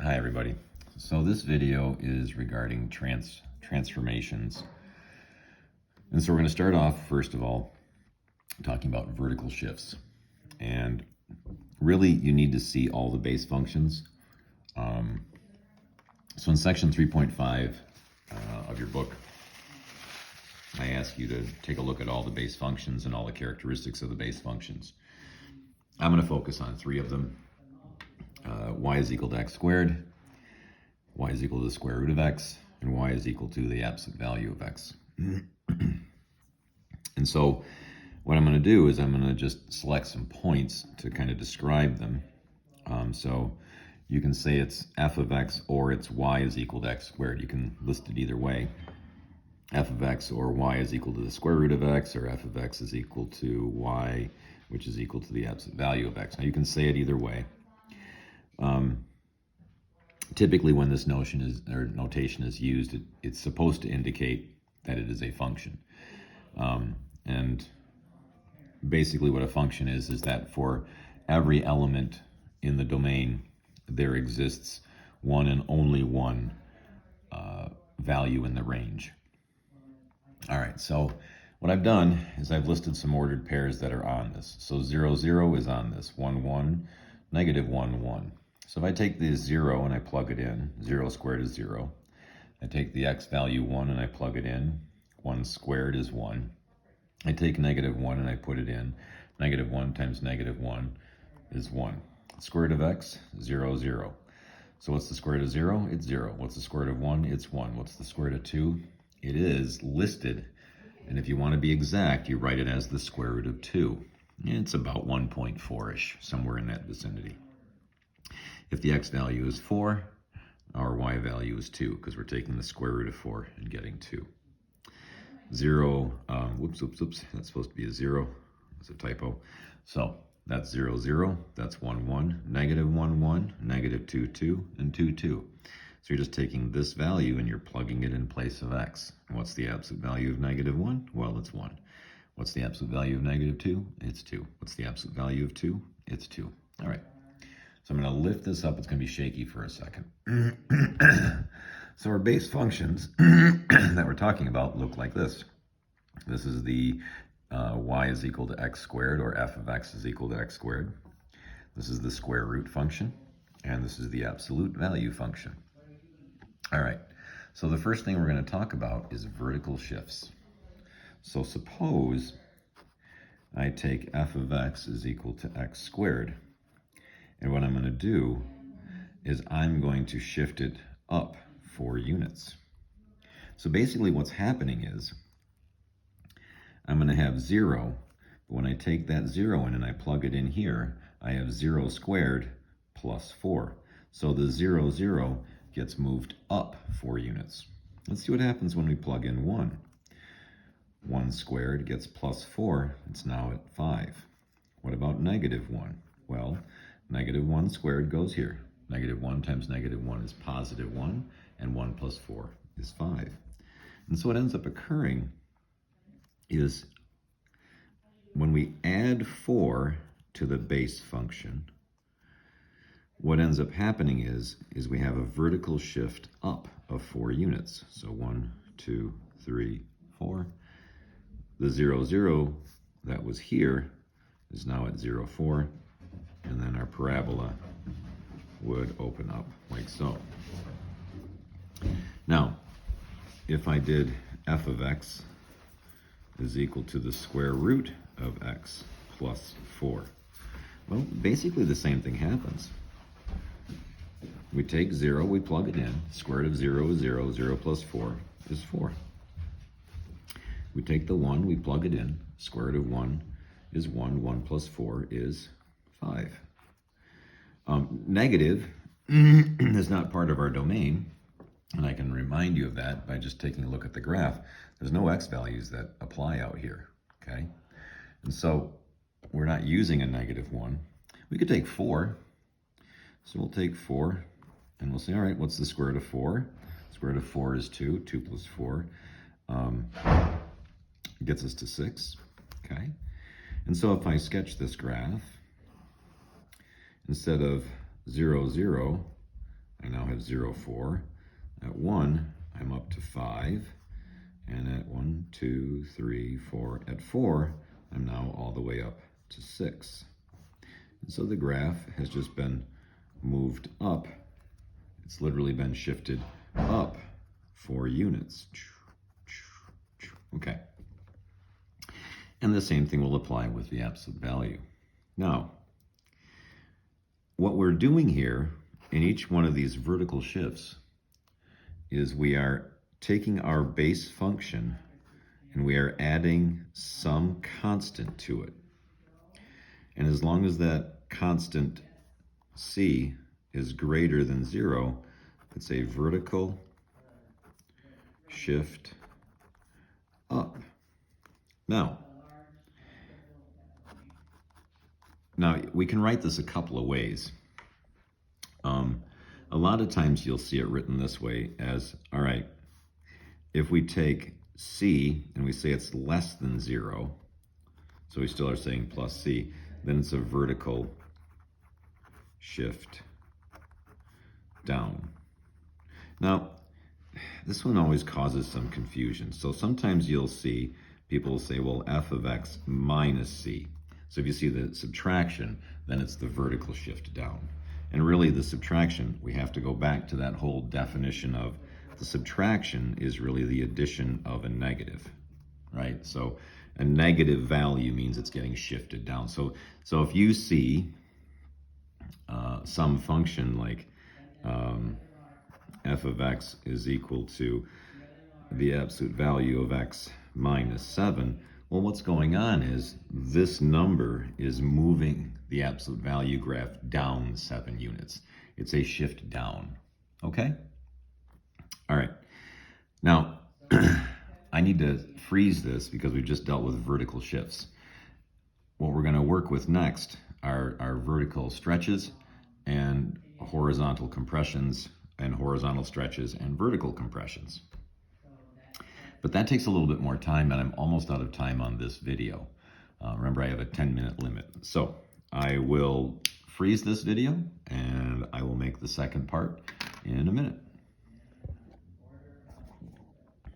Hi everybody. So this video is regarding transformations. And so we're going to start off, first of all, talking about vertical shifts. And really you need to see all the base functions. So in section 3.5 of your book, I ask you to take a look at all the base functions and all the characteristics of the base functions. I'm going to focus on three of them. Y is equal to x squared, y is equal to the square root of x, and y is equal to the absolute value of x. And so what I'm going to do is I'm going to just select some points to kind of describe them. So you can say it's f of x or it's y is equal to x squared. You can list it either way. F of x or y is equal to the square root of x, or f of x is equal to y, which is equal to the absolute value of x. Now you can say it either way. Typically when this notation is used, it's supposed to indicate that it is a function. And basically what a function is that for every element in the domain, there exists one and only one value in the range. All right, so what I've done is I've listed some ordered pairs that are on this. So 0, 0 is on this, 1, 1, negative 1, 1. So if I take the 0 and I plug it in, 0 squared is 0. I take the x value 1 and I plug it in, 1 squared is 1. I take negative 1 and I put it in, negative 1 times negative 1 is 1. Square root of x, 0, 0. So what's the square root of 0? It's 0. What's the square root of 1? It's 1. What's the square root of 2? It is listed. And if you want to be exact, you write it as the square root of 2. It's about 1.4-ish, somewhere in that vicinity. If the x value is 4, our y value is 2, because we're taking the square root of 4 and getting 2. 0, whoops, that's supposed to be a 0. That's a typo. So that's 0, 0, that's 1, 1, negative 1, 1, negative 2, 2, and 2, 2. So you're just taking this value and you're plugging it in place of x. And what's the absolute value of negative 1? Well, it's 1. What's the absolute value of negative 2? It's 2. What's the absolute value of 2? It's 2. All right. So I'm going to lift this up. It's going to be shaky for a second. So our base functions that we're talking about look like this. This is the y is equal to x squared, or f of x is equal to x squared. This is the square root function, and this is the absolute value function. All right, so the first thing we're going to talk about is vertical shifts. So suppose I take f of x is equal to x squared, and what I'm going to do is I'm going to shift it up 4 units. So basically what's happening is I'm going to have 0, but when I take that 0 in and I plug it in here, I have 0 squared plus 4. So the 0, 0 gets moved up 4 units. Let's see what happens when we plug in 1. 1 squared gets plus 4. It's now at 5. What about negative 1? Well, negative 1 squared goes here. Negative 1 times negative 1 is positive 1, and 1 plus 4 is 5. And so what ends up occurring is when we add 4 to the base function, what ends up happening is we have a vertical shift up of 4 units. So 1, 2, 3, 4. The 0, 0 that was here is now at 0, 4. And then our parabola would open up like so. Now, if I did f of x is equal to the square root of x plus 4, well, basically the same thing happens. We take 0, we plug it in. Square root of 0 is 0. 0 plus 4 is 4. We take the 1, we plug it in. Square root of 1 is 1. 1 plus 4 is 5. Negative is not part of our domain, and I can remind you of that by just taking a look at the graph. There's no x values that apply out here, okay? And so we're not using a negative 1. We could take 4. So we'll take 4, and we'll say, all right, what's the square root of 4? Square root of 4 is 2. 2 plus 4 gets us to 6, okay? And so if I sketch this graph, instead of 0, 0, I now have 0, 4. At 1, I'm up to 5. And at 1, 2, 3, 4. At 4, I'm now all the way up to 6. And so the graph has just been moved up. It's literally been shifted up 4 units. Okay. And the same thing will apply with the absolute value. Now, what we're doing here in each one of these vertical shifts is we are taking our base function and we are adding some constant to it. And as long as that constant c is greater than 0, it's a vertical shift up. Now we can write this a couple of ways. A lot of times you'll see it written this way as, all right, if we take c and we say it's less than 0, so we still are saying plus c, then it's a vertical shift down. Now, this one always causes some confusion. So sometimes you'll see people will say, well, f of x minus c. So if you see the subtraction, then it's the vertical shift down. And really the subtraction, we have to go back to that whole definition of the subtraction is really the addition of a negative, right? So a negative value means it's getting shifted down. So if you see some function like f of x is equal to the absolute value of x minus 7, well, what's going on is this number is moving the absolute value graph down 7 units. It's a shift down, okay? All right, now I need to freeze this because we've just dealt with vertical shifts. What we're gonna work with next are vertical stretches and horizontal compressions and horizontal stretches and vertical compressions. But that takes a little bit more time, and I'm almost out of time on this video. Remember, I have a 10-minute limit. So I will freeze this video, and I will make the second part in a minute.